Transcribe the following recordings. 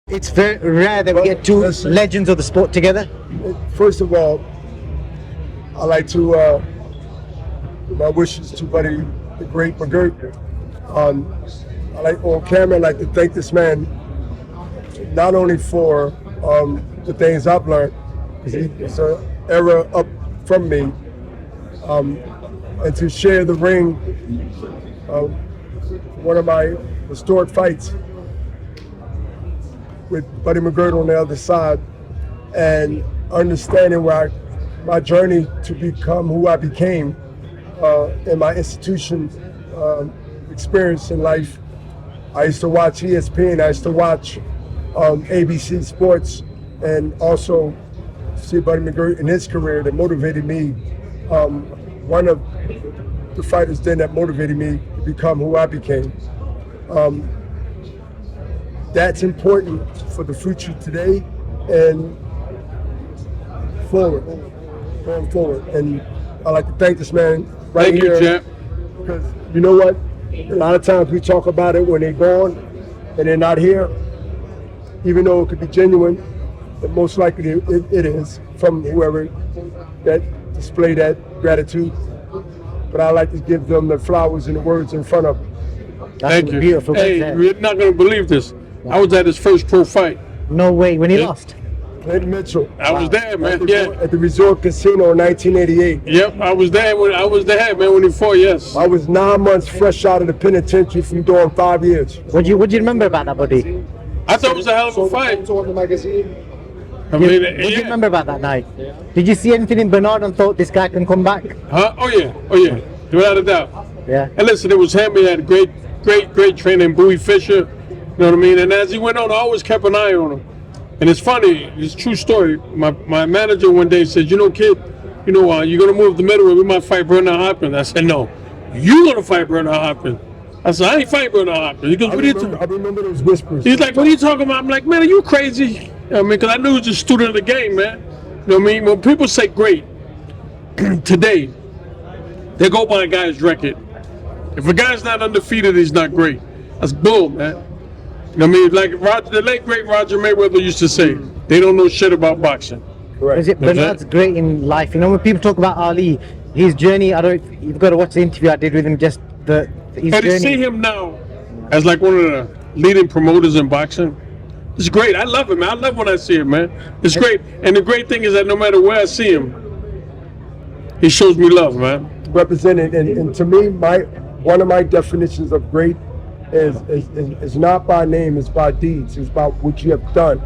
It's very rare that we get two legends of the sport together. First of all, I like to my wishes to Buddy the Great McGirt. I like on camera. I like to thank this man not only for the things I've learned, because he's an era up from me, and to share the ring. One of my historic fights with Buddy McGirt on the other side, and understanding where my journey to become who I became in my institution experience in life. I used to watch ESPN, I used to watch ABC Sports, and also see Buddy McGirt in his career that motivated me. One of the fighters then that motivated me to become who I became. That's important for the future today and going forward. And I'd like to thank this man right thank here. You, champ. Because you know what? A lot of times we talk about it when they're gone and they're not here, even though it could be genuine, but most likely it is from whoever that displayed that gratitude. But I like to give them the flowers and the words in front of them. Thank you. Beautiful. Hey, you're not going to believe this. I was at his first pro fight. No way, when he lost? Clinton Mitchell. I was there, man. At the Resort Casino in 1988. Yep, I was there when he fought. Yes. I was 9 months fresh out of the penitentiary from doing 5 years. What do you remember about that, buddy? I thought it was a hell of a fight. I What mean, do you remember about that night? Did you see anything in Bernard and thought this guy can come back? Huh? Oh yeah, without a doubt. Yeah. And listen, it was him. He had great trainer, Bowie Fisher. You know what I mean? And as he went on, I always kept an eye on him. And it's funny, it's a true story. My manager one day said, you know, kid, you know, you're going to move the middleweight, we might fight Bernard Hopkins. I said, no, you're going to fight Bernard Hopkins. I said, I ain't fighting Bernard Hopkins. He goes, I remember those whispers. He's like, what are you talking about? I'm like, man, are you crazy? I mean, because I knew he was a student of the game, man. You know what I mean? When people say great today, they go by a guy's record. If a guy's not undefeated, he's not great. That's bull, man. I mean, like the late great Roger Mayweather used to say, they don't know shit about boxing. Correct. Is it Bernard's great in life? You know, when people talk about Ali, his journey, you've got to watch the interview I did with him, just his but journey. to see him now as like one of the leading promoters in boxing, it's great. I love him, man. I love when I see him, man. It's great. And the great thing is that no matter where I see him, he shows me love, man. Represented, and to me, one of my definitions of great is not by name, it's by deeds. It's about what you have done,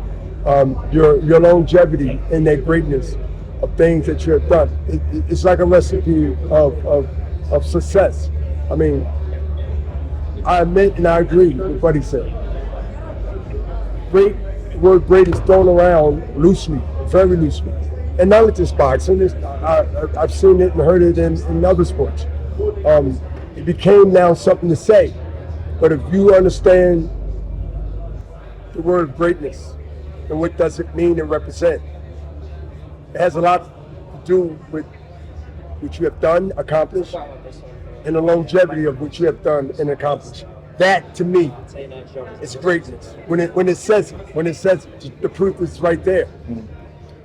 your longevity in that greatness of things that you have done. It's like a recipe of success. I mean, I admit and I agree with what he said. Word great is thrown around loosely, very loosely. And not just boxing, I've seen it and heard it in other sports. It became now something to say. But if you understand the word greatness and what does it mean and represent, it has a lot to do with what you have done, accomplished, and the longevity of what you have done and accomplished. That, to me, is greatness. When it says it, the proof is right there.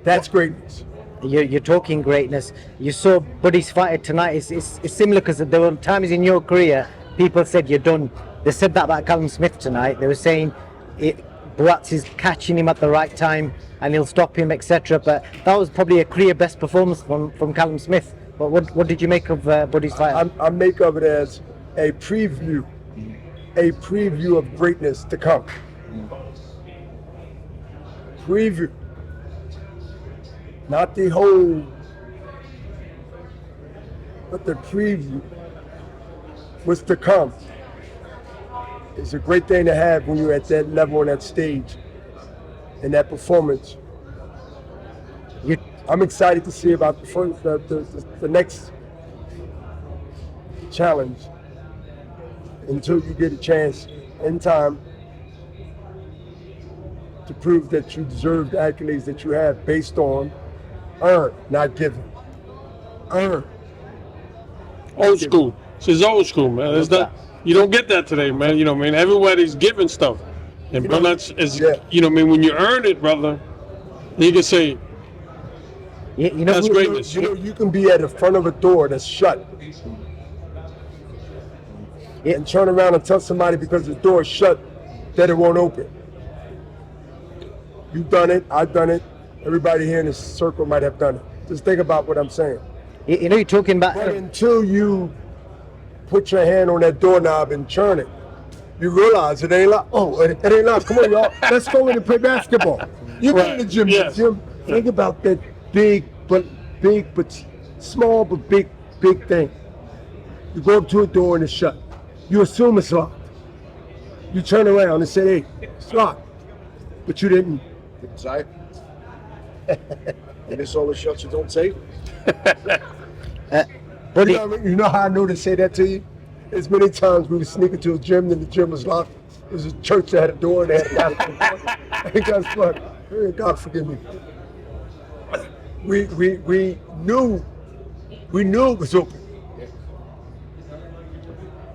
That's greatness. You're talking greatness. You saw Buddy's fight tonight. It's similar because there were times in your career people said you're done. They said that about Callum Smith tonight. They were saying BUATSI is catching him at the right time and he'll stop him, etc. But that was probably a career best performance from Callum Smith. But what did you make of Buddy's fight? I make of it as a preview of greatness to come. Preview. Not the whole, but the preview. What's to come. It's a great thing to have when you're at that level on that stage and that performance. I'm excited to see about the next challenge until you get a chance in time to prove that you deserve the accolades that you have based on earned, not given. Earned. Old school. This is old school, man. It's not, you don't get that today, man. You know what I mean? Everybody's giving stuff. And brother, that's Yeah. you know, what I mean, when you earn it, brother, you can say You know, that's greatness. You know, you can be at the front of a door that's shut and turn around and tell somebody because the door is shut that it won't open. You've done it, I've done it, everybody here in this circle might have done it. Just think about what I'm saying. you know, you're talking about. But until you put your hand on that doorknob and turn it, you realize it ain't locked. Oh, it ain't locked. Come on, y'all. Let's go in and play basketball. You go in the gym. Yes. Jim. Think about that big but small but big thing. You go up to a door and it's shut. You assume it's locked. You turn around and say, hey, it's locked. But you didn't. Inside. And it's all the shots you don't take. Buddy, You know how I know to say that to you? As many times we would sneak into a gym and the gym was locked. It was a church that had a door and they had a bathroom. And guess what? God forgive me. We knew it was open.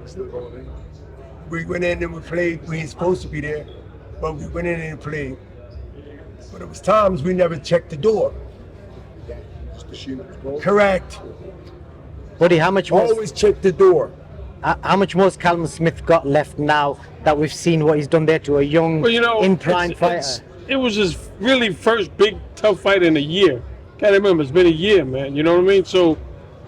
Still going in. We went in and we played. We ain't supposed to be there, but we went in and played. But it was times we never checked the door. Just assume it was goal. Correct. buddy, how much more? Always check the door. How much more has Callum Smith got left now that we've seen what he's done there to a young, Well, you know, in prime fighter? it was his really first big tough fight in a year. Can't remember, it's been a year, man. You know what I mean? So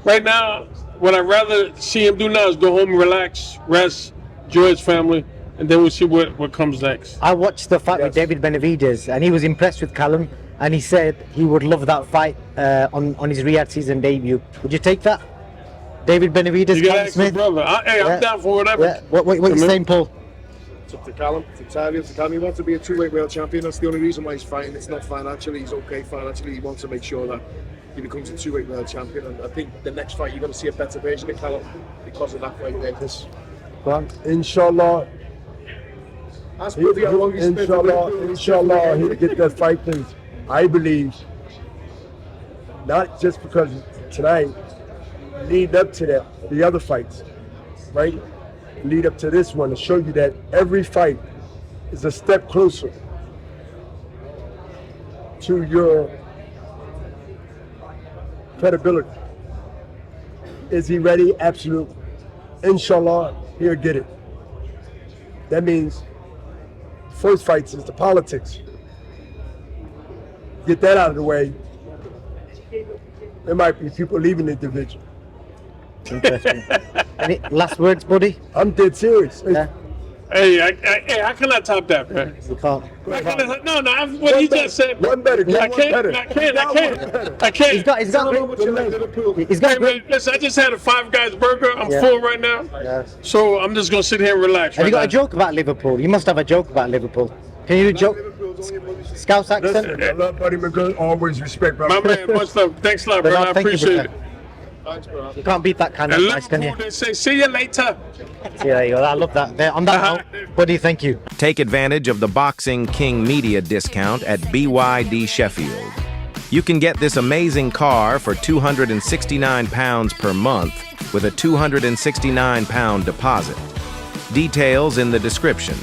right now, what I'd rather see him do now is go home and relax, rest, enjoy his family, and then we'll see what comes next. I watched the fight with Yes. David Benavidez, and he was impressed with Callum, and he said he would love that fight on his Riyadh season debut. Would you take that? David Benavidez, You gotta Callum ask your Smith? brother. I'm Yeah. down for whatever. Yeah. What you saying, Paul? It's up to Callum, it's Italian, to Callum. He wants to be a two-weight world champion. That's the only reason why he's fighting. It's not financially. He's okay financially. He wants to make sure that he becomes a two-weight world champion. And I think the next fight you're going to see a better version of Callum because of that fight there. Go on. Inshallah, Ask Woody how long he's spent with Liverpool. inshallah, he'll get that fight. Things. I believe, not just because tonight, lead up to that, the other fights, right? Lead up to this one to show you that every fight is a step closer to your credibility. Is he ready? Absolutely. Inshallah, he'll get it. That means first fights is the politics. Get that out of the way. There might be people leaving the division. Interesting. Any last words, buddy? I'm dead serious. Yeah. Hey, I cannot top that, man. We can't. What he just said. One better. Get I one can't. better. I can't. I Got can't. one better. I can't. He's got Tell him how much you like Liverpool. he's Hey, got man, listen, I just had a Five Guys burger. I'm full right now. Yeah. So I'm just going to sit here and relax Have right you got now. a joke about Liverpool? You must have a joke about Liverpool. Can you do a joke? Liverpool's only a bunch of- Scouse accent? Listen, I love Buddy McGill. Always respect, My brother. man, much love. Thanks a lot, But brother. no, I thank you, appreciate brother. it. Thanks, bro. You can't beat that kind of And advice, can you? Liverpool, they say, see you later. Yeah, there you go. I love that. There, on that note, buddy, thank you. Take advantage of the Boxing King Media discount at BYD Sheffield. You can get this amazing car for £269 per month with a £269 deposit. Details in the description.